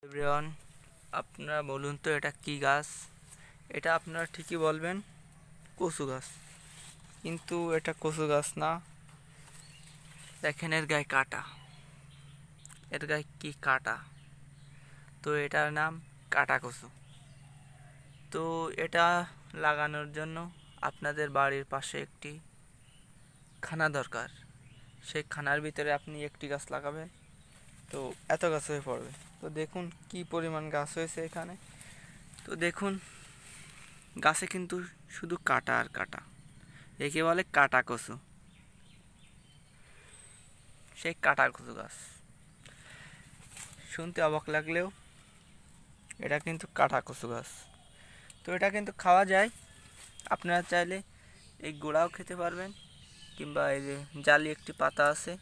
Everyone, আপনারা বলুন তো এটা কি গাছ? এটা আপনারা ঠিকই বলবেন কচু গাছ, কিন্তু এটা কচু গাছ না। দেখেন এর গায়ে কাটা, এর গায়ে কি কাটা! তো এটার নাম কাটা কচু। তো এটা লাগানোর জন্য আপনাদের বাড়ির পাশে একটি খানা দরকার। সেই খানার ভিতরে আপনি একটি গাছ লাগাবেন, তো এত গাছ হয়ে পড়বে। তো দেখুন কি পরিমাণ গাছ হয়েছে এখানে। তো দেখুন গাছে কিন্তু শুধু কাটা আর কাটা, একে বলে কাটা কচু। সেই কাটা কচু গাছ শুনতে অবাক লাগলেও এটা কিন্তু কাটা কচু গাছ। তো এটা কিন্তু খাওয়া যায়। আপনারা চাইলে এই গোড়াও খেতে পারবেন, কিংবা এই যে জালি একটি পাতা আছে,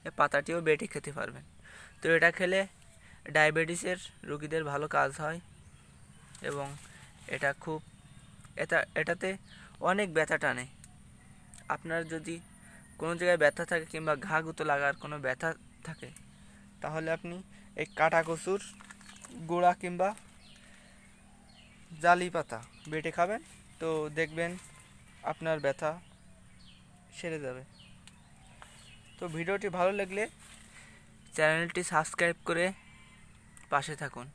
এই পাতাটিও বেটে খেতে পারবেন। তো এটা খেলে ডায়াবেটিসের রোগীদের ভালো কাজ হয়, এবং এটাতে অনেক ব্যথা টানে। আপনার যদি কোনো জায়গায় ব্যথা থাকে কিংবা ঘা গুঁতো লাগার কোনো ব্যথা থাকে, তাহলে আপনি এই কাটা কচুর গোড়া কিংবা জালি পাতা বেটে খাবেন, তো দেখবেন আপনার ব্যথা সেরে যাবে। তো ভিডিওটি ভালো লাগলে চ্যানেলটি সাবস্ক্রাইব করে পাশে থাকুন।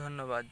ধন্যবাদ।